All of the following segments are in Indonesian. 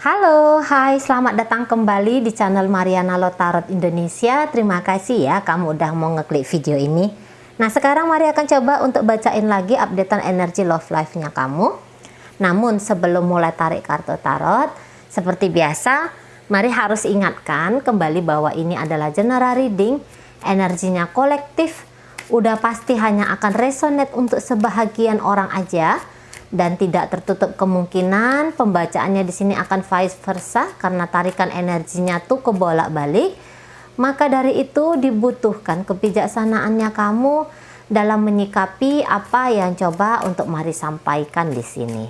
Halo, hai, selamat datang kembali di channel Mariana Lotarot Indonesia. Terima kasih ya kamu udah mau ngeklik video ini. Nah, sekarang Mari akan coba untuk bacain lagi updatean energi love life-nya kamu. Namun sebelum mulai tarik kartu tarot, seperti biasa, Mari harus ingatkan kembali bahwa ini adalah general reading, energinya kolektif, udah pasti hanya akan resonate untuk sebahagian orang aja. Dan tidak tertutup kemungkinan pembacaannya di sini akan vice versa karena tarikan energinya tuh kebolak-balik. Maka dari itu dibutuhkan kebijaksanaannya kamu dalam menyikapi apa yang coba untuk Mari sampaikan di sini.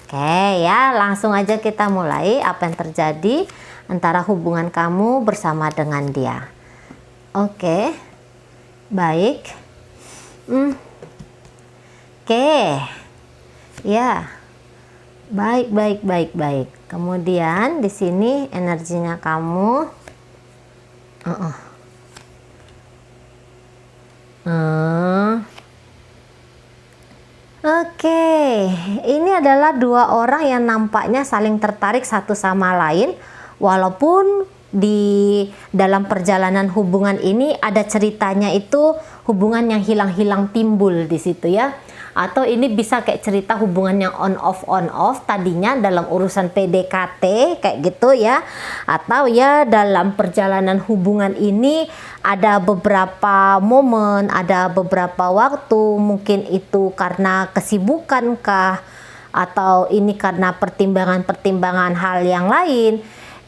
Oke ya, langsung aja kita mulai apa yang terjadi antara hubungan kamu bersama dengan dia. Oke, baik. Oke. Ya, baik. Kemudian di sini energinya kamu, Oke, ini adalah dua orang yang nampaknya saling tertarik satu sama lain, walaupun di dalam perjalanan hubungan ini ada ceritanya itu hubungan yang hilang-hilang timbul di situ ya. Atau ini bisa kayak cerita hubungan yang on off tadinya dalam urusan PDKT kayak gitu ya. Atau ya dalam perjalanan hubungan ini ada beberapa momen, ada beberapa waktu, mungkin itu karena kesibukan kah, atau ini karena pertimbangan-pertimbangan hal yang lain.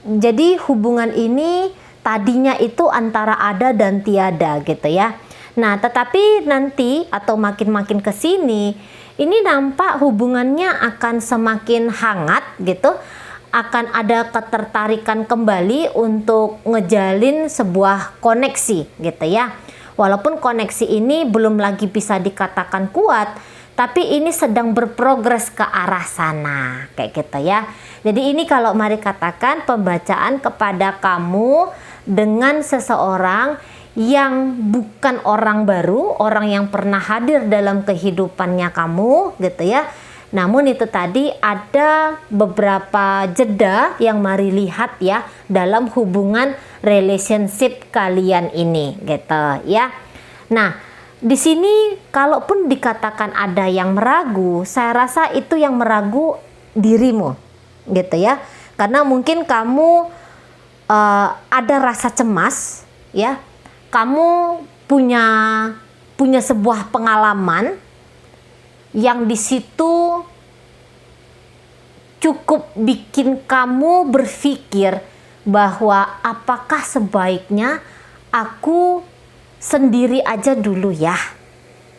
Jadi hubungan ini tadinya itu antara ada dan tiada gitu ya. Nah, tetapi nanti atau makin ke sini, ini nampak hubungannya akan semakin hangat gitu. Akan ada ketertarikan kembali untuk ngejalin sebuah koneksi gitu ya. Walaupun koneksi ini belum lagi bisa dikatakan kuat, tapi ini sedang berprogres ke arah sana kayak gitu ya. Jadi ini kalau Mari katakan pembacaan kepada kamu dengan seseorang yang bukan orang baru, orang yang pernah hadir dalam kehidupannya kamu gitu ya. Namun itu tadi ada beberapa jeda yang Mari lihat ya dalam hubungan relationship kalian ini gitu ya. Nah, di sini kalaupun dikatakan ada yang meragu, saya rasa itu yang meragu dirimu gitu ya. Karena mungkin kamu ada rasa cemas ya. Kamu punya sebuah pengalaman yang di situ cukup bikin kamu berpikir bahwa apakah sebaiknya aku sendiri aja dulu ya.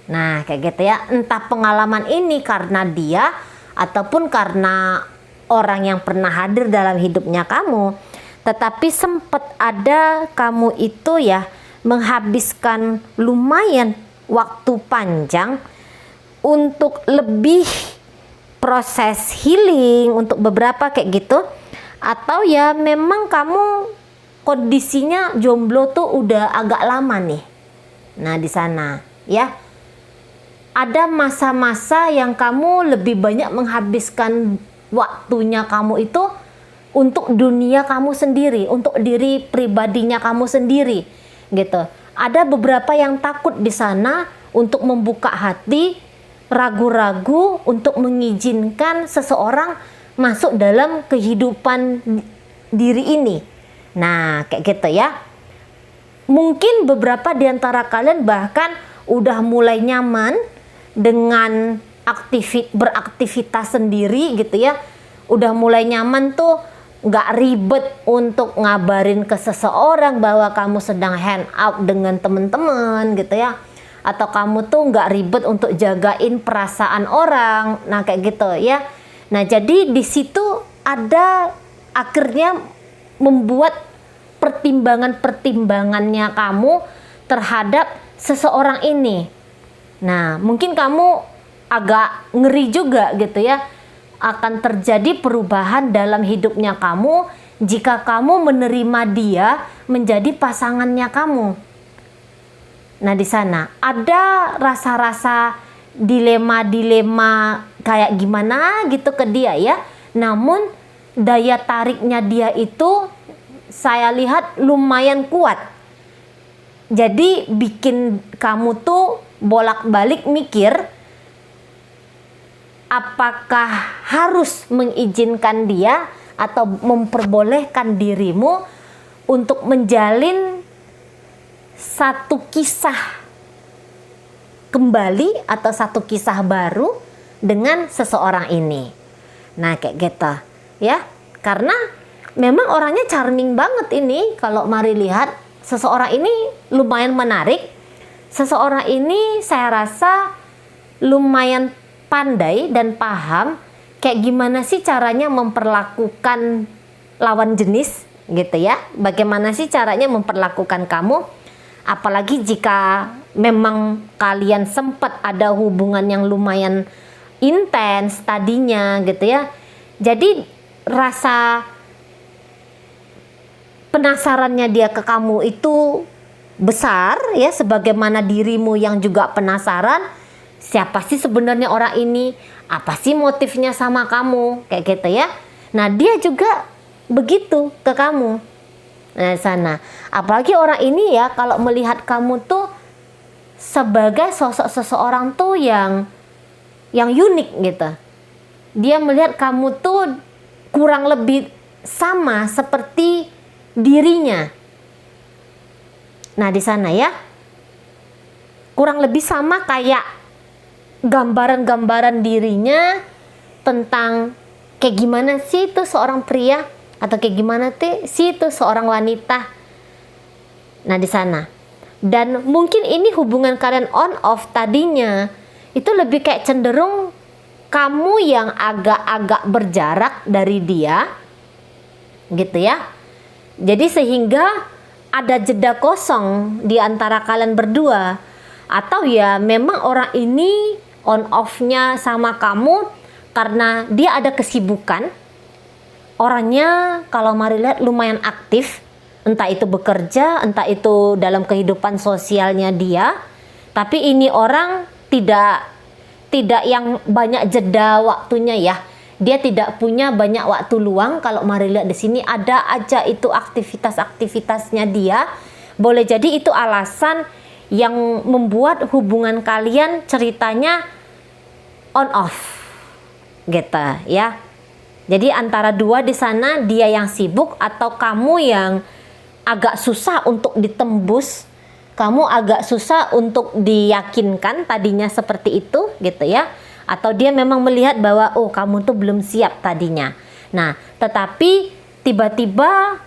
Nah, kayak gitu ya. Entah pengalaman ini karena dia ataupun karena orang yang pernah hadir dalam hidupnya kamu. Tetapi sempat ada kamu itu ya menghabiskan lumayan waktu panjang untuk lebih proses healing untuk beberapa kayak gitu, atau ya memang kamu kondisinya jomblo tuh udah agak lama nih. Nah, di sana ya ada masa-masa yang kamu lebih banyak menghabiskan waktunya kamu itu untuk dunia kamu sendiri, untuk diri pribadinya kamu sendiri gitu. Ada beberapa yang takut di sana untuk membuka hati, ragu-ragu untuk mengizinkan seseorang masuk dalam kehidupan diri ini. Nah, kayak gitu ya. Mungkin beberapa di antara kalian bahkan udah mulai nyaman dengan beraktivitas sendiri gitu ya. Udah mulai nyaman tuh nggak ribet untuk ngabarin ke seseorang bahwa kamu sedang hang out dengan teman-teman gitu ya, atau kamu tuh nggak ribet untuk jagain perasaan orang. Nah, kayak gitu ya. Nah, jadi di situ ada akhirnya membuat pertimbangannya kamu terhadap seseorang ini. Nah, mungkin kamu agak ngeri juga gitu ya, akan terjadi perubahan dalam hidupnya kamu jika kamu menerima dia menjadi pasangannya kamu. Nah, di sana ada rasa-rasa dilema kayak gimana gitu ke dia ya. Namun daya tariknya dia itu saya lihat lumayan kuat. Jadi bikin kamu tuh bolak-balik mikir apakah harus mengizinkan dia atau memperbolehkan dirimu untuk menjalin satu kisah kembali atau satu kisah baru dengan seseorang ini. Nah, kayak gitu ya. Karena memang orangnya charming banget ini. Kalau mari lihat, seseorang ini lumayan menarik. Seseorang ini saya rasa lumayan pandai dan paham kayak gimana sih caranya memperlakukan lawan jenis gitu ya. Bagaimana sih caranya memperlakukan kamu, apalagi jika memang kalian sempat ada hubungan yang lumayan intens tadinya gitu ya. Jadi rasa penasarannya dia ke kamu itu besar ya, sebagaimana dirimu yang juga penasaran siapa sih sebenarnya orang ini, apa sih motifnya sama kamu, kayak gitu ya. Nah, dia juga begitu ke kamu. Nah, sana apalagi orang ini ya, kalau melihat kamu tuh sebagai sosok seseorang tuh yang unik gitu. Dia melihat kamu tuh kurang lebih sama seperti dirinya. Nah, di sana ya, kurang lebih sama kayak gambaran-gambaran dirinya tentang kayak gimana sih itu seorang pria atau kayak gimana sih itu seorang wanita. Nah, di sana. Dan mungkin ini hubungan kalian on off tadinya itu lebih kayak cenderung kamu yang agak-agak berjarak dari dia gitu ya. Jadi sehingga ada jeda kosong di antara kalian berdua, atau ya memang orang ini on off-nya sama kamu karena dia ada kesibukan. Orangnya kalau mari lihat lumayan aktif, entah itu bekerja, entah itu dalam kehidupan sosialnya dia. Tapi ini orang tidak yang banyak jeda waktunya ya. Dia tidak punya banyak waktu luang. Kalau mari lihat di sini ada aja itu aktivitas-aktivitasnya dia. Boleh jadi itu alasan yang membuat hubungan kalian ceritanya on off gitu ya. Jadi antara dua di sana, dia yang sibuk atau kamu yang agak susah untuk ditembus, kamu agak susah untuk diyakinkan tadinya seperti itu gitu ya. Atau dia memang melihat bahwa oh kamu tuh belum siap tadinya. Nah, tetapi tiba-tiba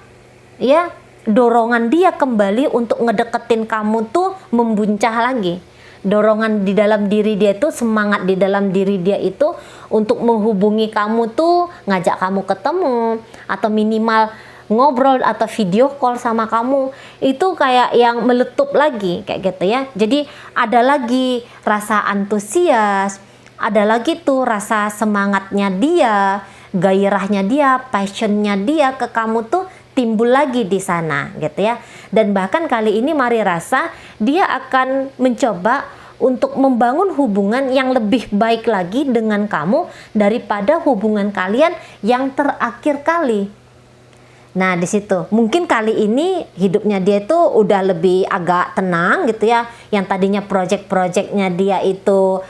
ya dorongan dia kembali untuk ngedeketin kamu tuh membuncah lagi. Dorongan di dalam diri dia itu, semangat di dalam diri dia itu untuk menghubungi kamu tuh, ngajak kamu ketemu atau minimal ngobrol atau video call sama kamu, itu kayak yang meletup lagi kayak gitu ya. Jadi ada lagi rasa antusias, ada lagi tuh rasa semangatnya dia, gairahnya dia, passionnya dia ke kamu tuh timbul lagi di sana gitu ya. Dan bahkan kali ini mari rasa dia akan mencoba untuk membangun hubungan yang lebih baik lagi dengan kamu daripada hubungan kalian yang terakhir kali. Nah, di situ mungkin kali ini hidupnya dia itu udah lebih agak tenang gitu ya. Yang tadinya project-projectnya dia itu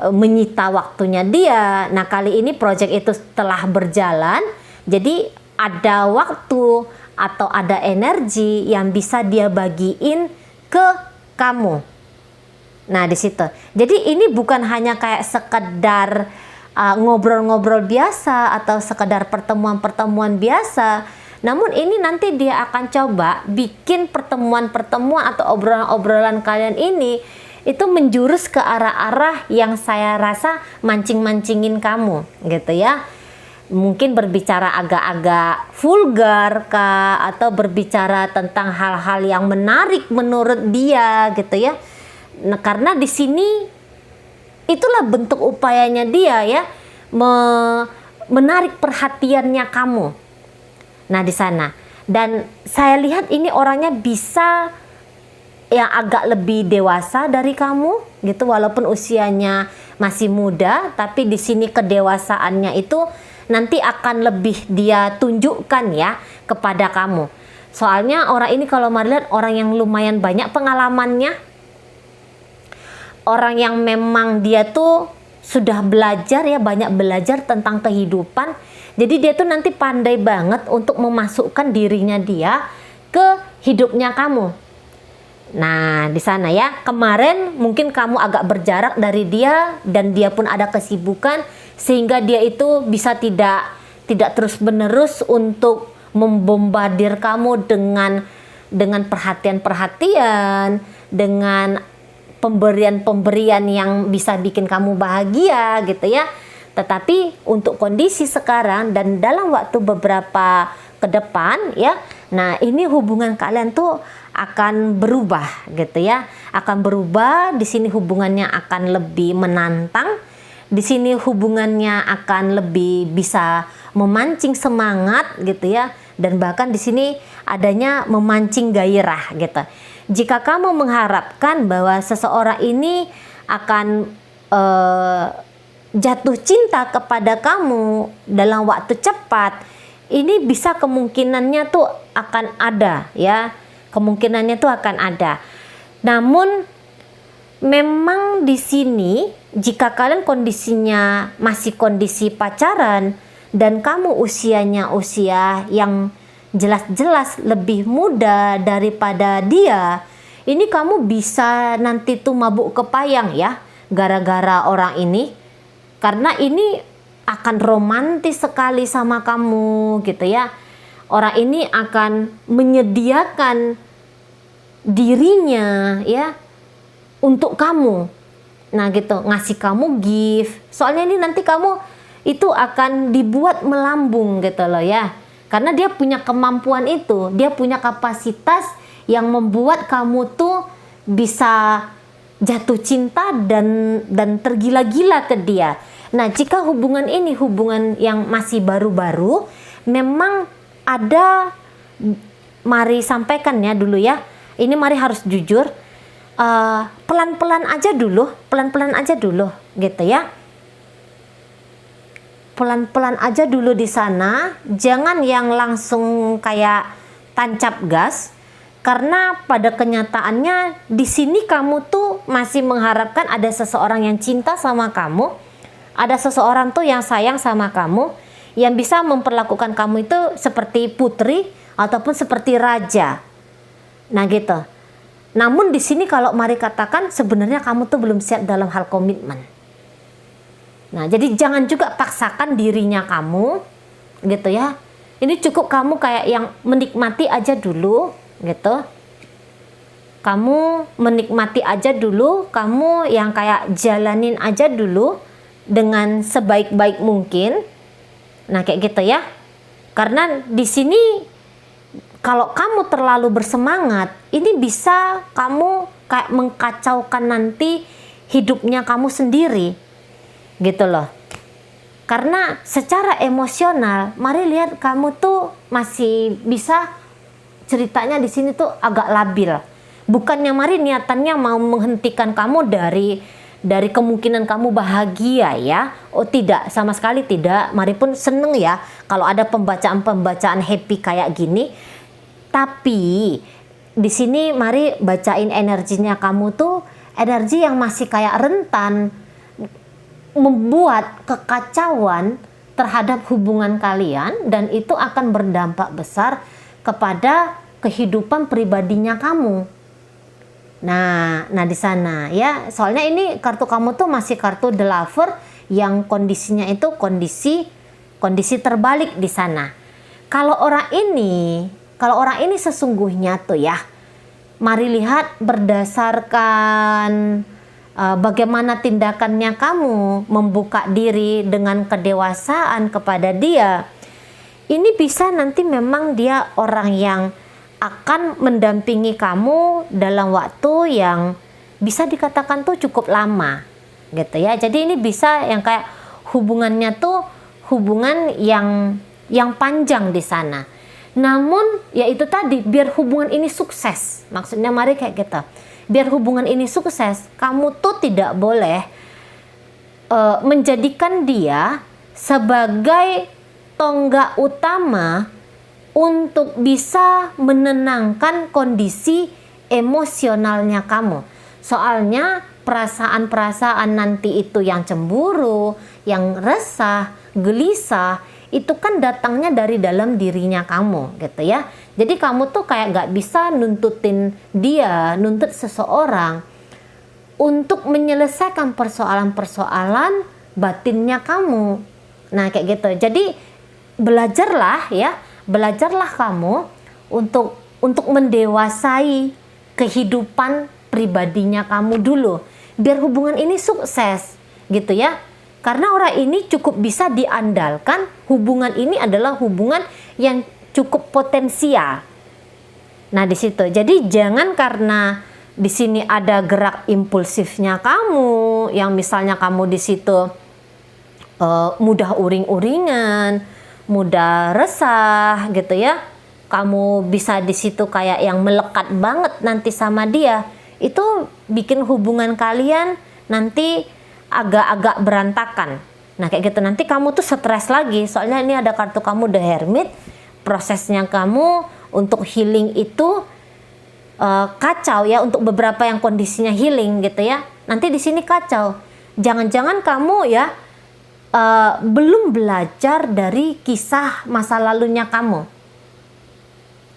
menyita waktunya dia. Nah, kali ini project itu telah berjalan, jadi ada waktu atau ada energi yang bisa dia bagiin ke kamu. Nah, di situ. Jadi ini bukan hanya kayak sekedar ngobrol-ngobrol biasa atau sekedar pertemuan-pertemuan biasa. Namun ini nanti dia akan coba bikin pertemuan-pertemuan atau obrolan-obrolan kalian ini itu menjurus ke arah-arah yang saya rasa mancing-mancingin kamu gitu ya. Mungkin berbicara agak-agak vulgar kah, atau berbicara tentang hal-hal yang menarik menurut dia gitu ya. Nah, karena di sini itulah bentuk upayanya dia ya, menarik perhatiannya kamu. Nah, di sana. Dan saya lihat ini orangnya bisa yang agak lebih dewasa dari kamu gitu, walaupun usianya masih muda, tapi di sini kedewasaannya itu nanti akan lebih dia tunjukkan ya kepada kamu. Soalnya orang ini kalau Mari lihat orang yang lumayan banyak pengalamannya, orang yang memang dia tuh sudah belajar ya, banyak belajar tentang kehidupan. Jadi dia tuh nanti pandai banget untuk memasukkan dirinya dia ke hidupnya kamu. Nah, di sana ya, kemarin mungkin kamu agak berjarak dari dia dan dia pun ada kesibukan sehingga dia itu bisa tidak terus-menerus untuk membombardir kamu dengan perhatian-perhatian, dengan pemberian-pemberian yang bisa bikin kamu bahagia gitu ya. Tetapi untuk kondisi sekarang dan dalam waktu beberapa ke depan ya, nah ini hubungan kalian tuh akan berubah gitu ya, akan berubah. Di sini hubungannya akan lebih menantang, di sini hubungannya akan lebih bisa memancing semangat gitu ya, dan bahkan di sini adanya memancing gairah gitu. Jika kamu mengharapkan bahwa seseorang ini akan jatuh cinta kepada kamu dalam waktu cepat, ini bisa kemungkinannya tuh akan ada ya, kemungkinannya tuh akan ada. Namun memang di sini jika kalian kondisinya masih kondisi pacaran dan kamu usianya usia yang jelas-jelas lebih muda daripada dia, ini kamu bisa nanti tuh mabuk kepayang ya gara-gara orang ini, karena ini akan romantis sekali sama kamu gitu ya. Orang ini akan menyediakan dirinya ya untuk kamu. Nah gitu, ngasih kamu gift. Soalnya ini nanti kamu itu akan dibuat melambung gitu loh ya. Karena dia punya kemampuan itu, dia punya kapasitas yang membuat kamu tuh bisa jatuh cinta dan tergila-gila ke dia. Nah, jika hubungan ini hubungan yang masih baru-baru, memang ada, Mari sampaikan ya dulu ya. Ini Mari harus jujur, pelan-pelan aja dulu gitu ya. Pelan-pelan aja dulu di sana, jangan yang langsung kayak tancap gas, karena pada kenyataannya di sini kamu tuh masih mengharapkan ada seseorang yang cinta sama kamu, ada seseorang tuh yang sayang sama kamu, yang bisa memperlakukan kamu itu seperti putri ataupun seperti raja. Nah gitu. Namun di sini kalau Mari katakan sebenarnya kamu tuh belum siap dalam hal komitmen. Nah, jadi jangan juga paksakan dirinya kamu gitu ya. Ini cukup kamu kayak yang menikmati aja dulu gitu. Kamu menikmati aja dulu, kamu yang kayak jalanin aja dulu dengan sebaik-baik mungkin. Nah, kayak gitu ya. Karena di sini kalau kamu terlalu bersemangat, ini bisa kamu kayak mengkacaukan nanti hidupnya kamu sendiri. Gitu loh. Karena secara emosional, Mari lihat kamu tuh masih bisa, ceritanya di sini tuh agak labil. Bukannya Mari niatannya mau menghentikan kamu dari kemungkinan kamu bahagia ya. Oh tidak, sama sekali tidak. Mari pun seneng ya kalau ada pembacaan-pembacaan happy kayak gini. Tapi di sini Mari bacain energinya kamu tuh energi yang masih kayak rentan, membuat kekacauan terhadap hubungan kalian, dan itu akan berdampak besar kepada kehidupan pribadinya kamu. Nah di sana ya, soalnya ini kartu kamu tuh masih kartu The Lover yang kondisinya itu kondisi terbalik di sana. Kalau orang ini sesungguhnya tuh ya, Mari lihat berdasarkan bagaimana tindakannya kamu membuka diri dengan kedewasaan kepada dia. Ini bisa nanti memang dia orang yang akan mendampingi kamu dalam waktu yang bisa dikatakan tuh cukup lama gitu ya. Jadi ini bisa yang kayak hubungannya tuh hubungan yang panjang di sana. Namun ya itu tadi, biar hubungan ini sukses, maksudnya Mari kayak gitu. Biar hubungan ini sukses, kamu tuh tidak boleh menjadikan dia sebagai tonggak utama untuk bisa menenangkan kondisi emosionalnya kamu. Soalnya perasaan-perasaan nanti itu yang cemburu, yang resah, gelisah, itu kan datangnya dari dalam dirinya kamu gitu ya. Jadi kamu tuh kayak gak bisa nuntutin dia, nuntut seseorang untuk menyelesaikan persoalan-persoalan batinnya kamu. Nah kayak gitu. Jadi belajarlah kamu untuk mendewasai kehidupan pribadinya kamu dulu, biar hubungan ini sukses gitu ya. Karena orang ini cukup bisa diandalkan, hubungan ini adalah hubungan yang cukup potensial. Nah di situ. Jadi jangan karena di sini ada gerak impulsifnya kamu, yang misalnya kamu di situ mudah uring-uringan, mudah resah gitu ya. Kamu bisa di situ kayak yang melekat banget nanti sama dia. Itu bikin hubungan kalian nanti agak-agak berantakan. Nah kayak gitu, nanti kamu tuh stres lagi. Soalnya ini ada kartu kamu The Hermit. Prosesnya kamu untuk healing itu kacau ya, untuk beberapa yang kondisinya healing gitu ya. Nanti di sini kacau. Jangan-jangan kamu ya belum belajar dari kisah masa lalunya kamu.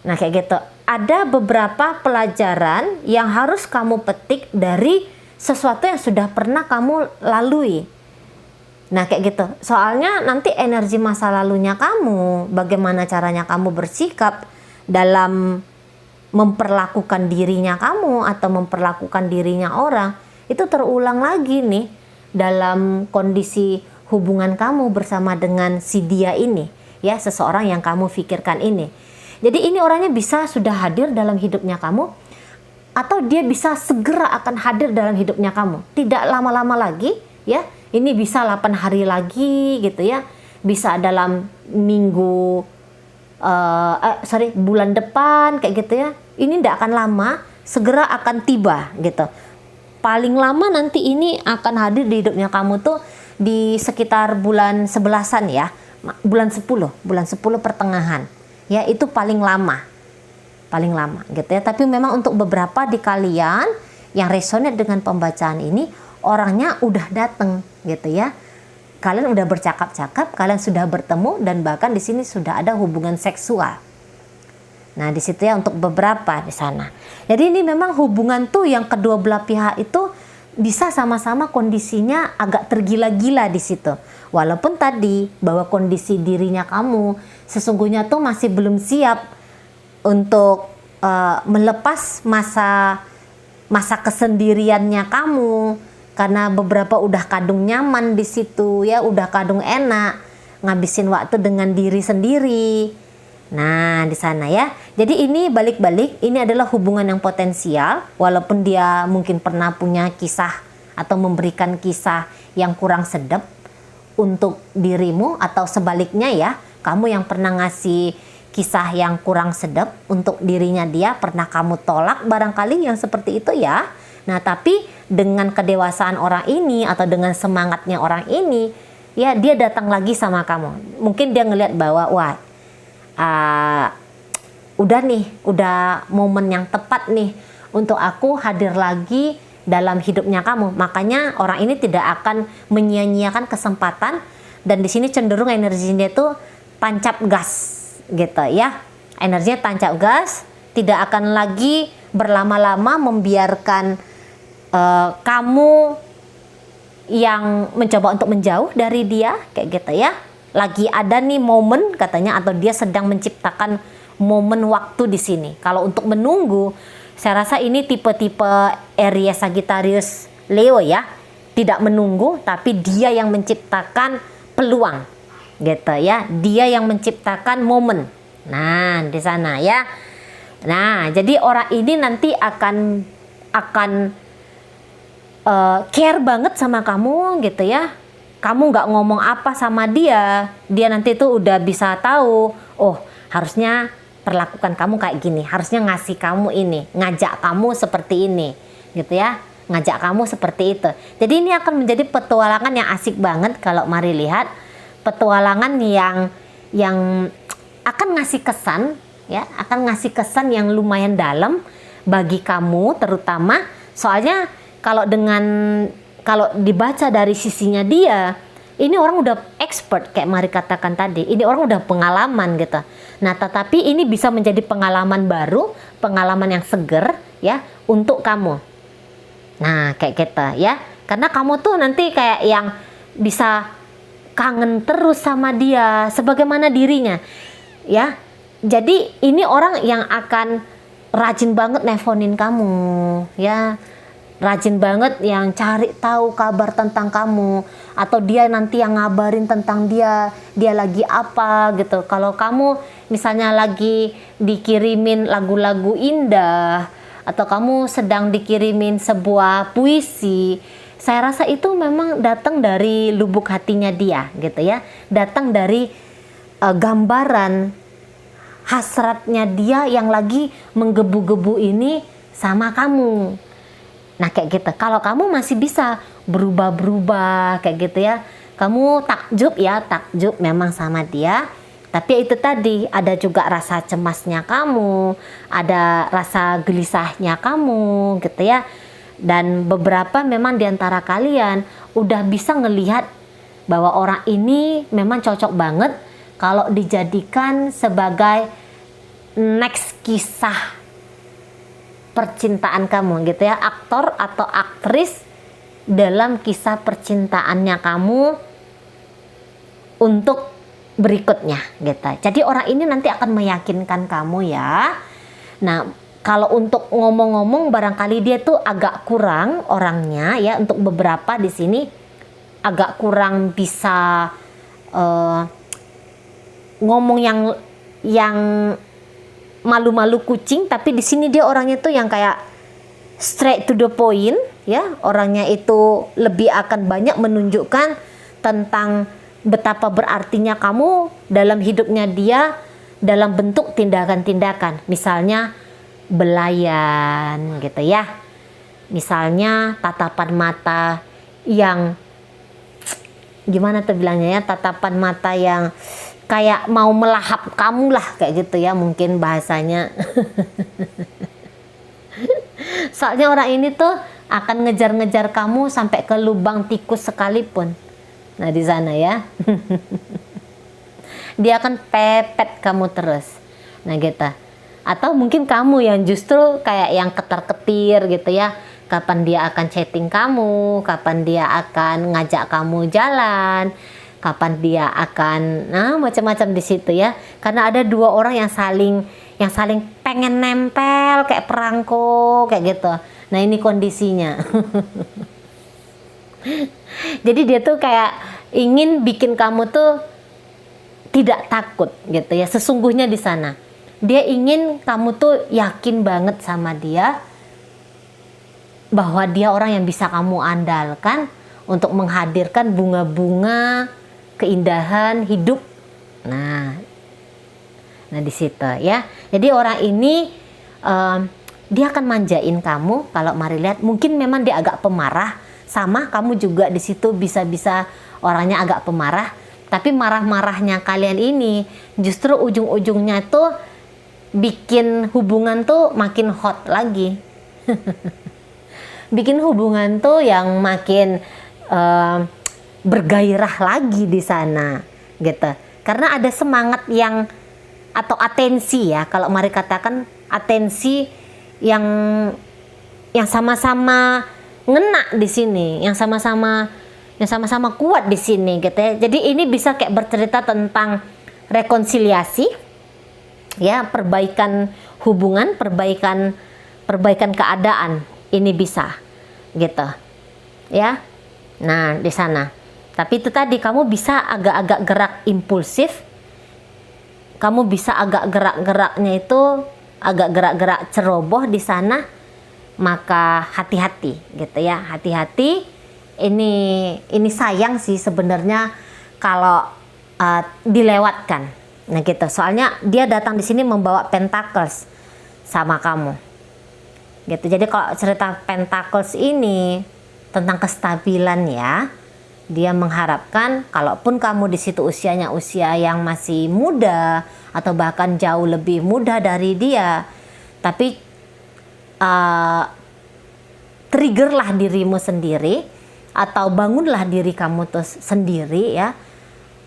Nah kayak gitu. Ada beberapa pelajaran yang harus kamu petik dari sesuatu yang sudah pernah kamu lalui. Nah kayak gitu. Soalnya nanti energi masa lalunya kamu, bagaimana caranya kamu bersikap dalam memperlakukan dirinya kamu atau memperlakukan dirinya orang, itu terulang lagi nih dalam kondisi hubungan kamu bersama dengan si dia ini ya, seseorang yang kamu pikirkan ini. Jadi ini orangnya bisa sudah hadir dalam hidupnya kamu, atau dia bisa segera akan hadir dalam hidupnya kamu, tidak lama-lama lagi ya. Ini bisa 8 hari lagi gitu ya, bisa dalam bulan depan kayak gitu ya. Ini tidak akan lama, segera akan tiba gitu. Paling lama nanti ini akan hadir di hidupnya kamu tuh di sekitar bulan 11-an ya, bulan 10 pertengahan ya, itu paling lama gitu ya. Tapi memang untuk beberapa di kalian yang resonate dengan pembacaan ini, orangnya udah datang gitu ya. Kalian udah bercakap-cakap, kalian sudah bertemu, dan bahkan di sini sudah ada hubungan seksual. Nah di situ ya untuk beberapa di sana. Jadi ini memang hubungan tuh yang kedua belah pihak itu bisa sama-sama kondisinya agak tergila-gila di situ. Walaupun tadi bahwa kondisi dirinya kamu sesungguhnya tuh masih belum siap untuk melepas masa kesendiriannya kamu, karena beberapa udah kadung nyaman di situ ya, udah kadung enak ngabisin waktu dengan diri sendiri. Nah di sana ya. Jadi ini balik-balik, ini adalah hubungan yang potensial, walaupun dia mungkin pernah punya kisah atau memberikan kisah yang kurang sedap untuk dirimu, atau sebaliknya ya, kamu yang pernah ngasih kisah yang kurang sedap untuk dirinya dia, pernah kamu tolak barangkali yang seperti itu ya. Nah tapi dengan kedewasaan orang ini atau dengan semangatnya orang ini ya, dia datang lagi sama kamu. Mungkin dia ngelihat bahwa wah udah momen yang tepat nih untuk aku hadir lagi dalam hidupnya kamu. Makanya orang ini tidak akan menyia-nyiakan kesempatan, dan di sini cenderung energinya itu tancap gas gitu ya. Energinya tancap gas, tidak akan lagi berlama-lama membiarkan kamu yang mencoba untuk menjauh dari dia kayak gitu ya. Lagi ada nih momen katanya, atau dia sedang menciptakan momen waktu di sini. Kalau untuk menunggu, saya rasa ini tipe-tipe Aries, Sagittarius, Leo ya. Tidak menunggu, tapi dia yang menciptakan peluang gitu ya. Dia yang menciptakan momen. Nah di sana ya. Nah jadi orang ini nanti akan care banget sama kamu gitu ya. Kamu nggak ngomong apa sama dia, dia nanti tuh udah bisa tahu, oh harusnya perlakukan kamu kayak gini, harusnya ngasih kamu ini, ngajak kamu seperti ini gitu ya, ngajak kamu seperti itu. Jadi ini akan menjadi petualangan yang asik banget. Kalau mari lihat petualangan yang akan ngasih kesan, ya, akan ngasih kesan yang lumayan dalam bagi kamu terutama. Soalnya kalau dibaca dari sisinya dia, ini orang udah expert kayak Mari katakan tadi. Ini orang udah pengalaman gitu. Nah, tetapi ini bisa menjadi pengalaman baru, pengalaman yang seger ya untuk kamu. Nah, kayak gitu ya. Karena kamu tuh nanti kayak yang bisa kangen terus sama dia sebagaimana dirinya. Ya. Jadi ini orang yang akan rajin banget nelfonin kamu, ya. Rajin banget yang cari tahu kabar tentang kamu, atau dia nanti yang ngabarin tentang dia lagi apa gitu. Kalau kamu misalnya lagi dikirimin lagu-lagu indah, atau kamu sedang dikirimin sebuah puisi, saya rasa itu memang datang dari lubuk hatinya dia gitu ya, datang dari gambaran hasratnya dia yang lagi menggebu-gebu ini sama kamu. Nah kayak gitu. Kalau kamu masih bisa berubah-berubah kayak gitu ya, kamu takjub memang sama dia. Tapi itu tadi ada juga rasa cemasnya kamu, ada rasa gelisahnya kamu gitu ya. Dan beberapa memang diantara kalian udah bisa ngelihat bahwa orang ini memang cocok banget kalau dijadikan sebagai next kisah percintaan kamu gitu ya, aktor atau aktris dalam kisah percintaannya kamu untuk berikutnya gitu. Jadi orang ini nanti akan meyakinkan kamu ya. Nah, kalau untuk ngomong-ngomong barangkali dia tuh agak kurang orangnya ya, untuk beberapa di sini agak kurang bisa ngomong yang malu-malu kucing, tapi di sini dia orangnya tuh yang kayak straight to the point ya. Orangnya itu lebih akan banyak menunjukkan tentang betapa berartinya kamu dalam hidupnya dia dalam bentuk tindakan-tindakan, misalnya belayan gitu ya, misalnya tatapan mata yang gimana tuh bilangnya ya, tatapan mata yang kayak mau melahap kamu lah kayak gitu ya mungkin bahasanya. Soalnya orang ini tuh akan ngejar-ngejar kamu sampai ke lubang tikus sekalipun. Nah di sana ya. Dia akan pepet kamu terus. Nah gitu. Atau mungkin kamu yang justru kayak yang ketar-ketir gitu ya. Kapan dia akan chatting kamu, kapan dia akan ngajak kamu jalan, kapan dia akan macam-macam di situ ya. Karena ada dua orang yang saling pengen nempel kayak perangko kayak gitu. Nah ini kondisinya. Jadi dia tuh kayak ingin bikin kamu tuh tidak takut gitu ya. Sesungguhnya di sana dia ingin kamu tuh yakin banget sama dia, bahwa dia orang yang bisa kamu andalkan untuk menghadirkan bunga-bunga keindahan hidup. Nah di situ ya. Jadi orang ini dia akan manjain kamu. Kalau Mari lihat mungkin memang dia agak pemarah, sama kamu juga di situ bisa-bisa orangnya agak pemarah. Tapi marah-marahnya kalian ini justru ujung-ujungnya tuh bikin hubungan tuh makin hot lagi. Bikin hubungan tuh yang makin bergairah lagi di sana gitu. Karena ada semangat yang atau atensi ya, kalau Mari katakan atensi yang sama-sama ngena di sini, yang sama-sama kuat di sini gitu ya. Jadi ini bisa kayak bercerita tentang rekonsiliasi ya, perbaikan hubungan, perbaikan keadaan. Ini bisa gitu ya. Nah di sana. Tapi itu tadi kamu bisa agak-agak gerak impulsif, kamu bisa agak gerak-geraknya itu agak gerak-gerak ceroboh di sana. Maka hati-hati gitu ya, hati-hati. Ini sayang sih sebenarnya kalau dilewatkan. Nah gitu. Soalnya dia datang di sini membawa pentacles sama kamu. Gitu. Jadi kalau cerita pentacles ini tentang kestabilan ya. Dia mengharapkan kalaupun kamu di situ usianya usia yang masih muda atau bahkan jauh lebih muda dari dia, tapi triggerlah dirimu sendiri atau bangunlah diri kamu tuh sendiri ya,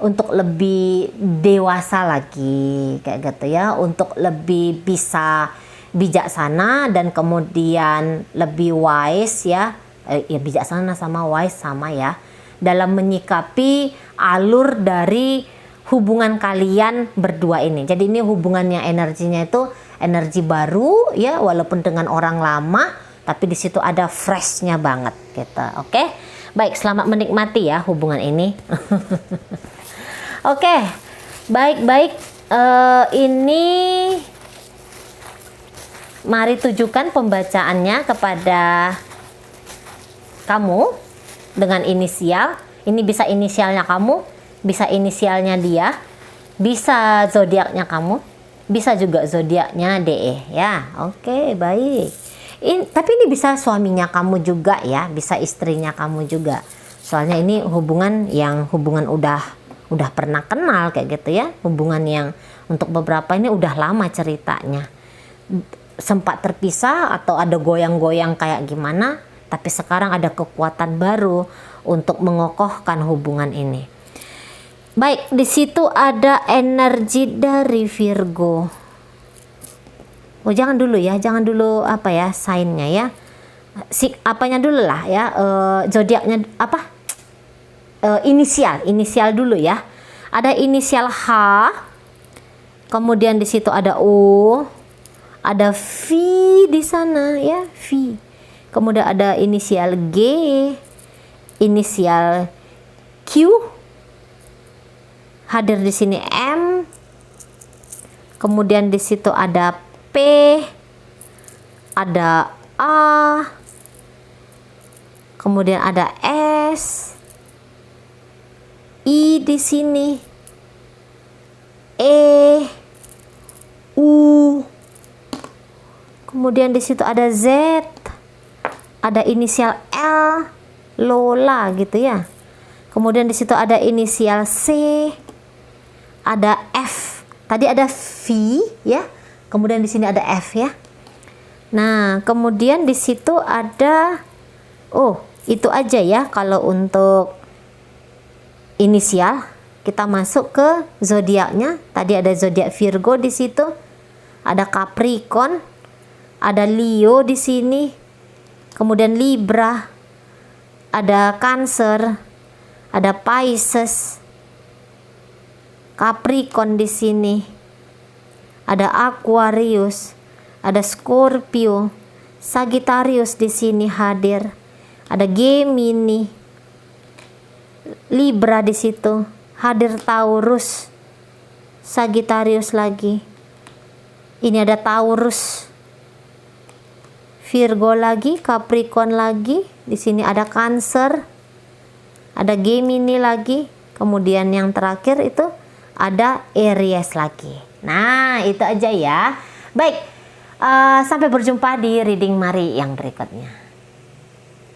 untuk lebih dewasa lagi kayak gitu ya, untuk lebih bisa bijaksana dan kemudian lebih wise ya, ya bijaksana sama wise sama ya, dalam menyikapi alur dari hubungan kalian berdua ini. Jadi ini hubungannya energinya itu energi baru ya, walaupun dengan orang lama, tapi di situ ada freshnya banget gitu. Oke, baik, selamat menikmati ya hubungan ini. Oke, baik. Ini mari tujukan pembacaannya kepada kamu dengan inisial. Ini bisa inisialnya kamu, bisa inisialnya dia, bisa zodiaknya kamu, bisa juga zodiaknya DE ya. Oke, baik. Tapi ini bisa suaminya kamu juga ya, bisa istrinya kamu juga. Soalnya ini hubungan udah pernah kenal kayak gitu ya, hubungan yang untuk beberapa ini udah lama ceritanya, sempat terpisah atau ada goyang-goyang kayak gimana, tapi sekarang ada kekuatan baru untuk mengokohkan hubungan ini. Baik, di situ ada energi dari Virgo. Oh, jangan dulu apa ya sign-nya ya, apanya dulu lah ya, zodiaknya apa, inisial dulu ya. Ada inisial H, kemudian di situ ada O, ada V di sana ya, V. Kemudian ada inisial G, inisial Q, hadir di sini M, kemudian di situ ada P, ada A, kemudian ada S, I di sini, E, U, kemudian di situ ada Z, ada inisial L, Lola gitu ya. Kemudian di situ ada inisial C, ada F. Tadi ada V ya. Kemudian di sini ada F ya. Nah, kemudian di situ ada, itu aja ya kalau untuk inisial. Kita masuk ke zodiaknya. Tadi ada zodiak Virgo di situ. Ada Capricorn, ada Leo di sini. Kemudian Libra, ada Cancer, ada Pisces, Capricorn di sini. Ada Aquarius, ada Scorpio, Sagittarius di sini hadir. Ada Gemini, Libra di situ, hadir Taurus, Sagittarius lagi. Ini ada Taurus, Virgo lagi, Capricorn lagi. Di sini ada Cancer, ada Gemini lagi. Kemudian yang terakhir itu ada Aries lagi. Nah, itu aja ya. Baik, sampai berjumpa di reading Mari yang berikutnya.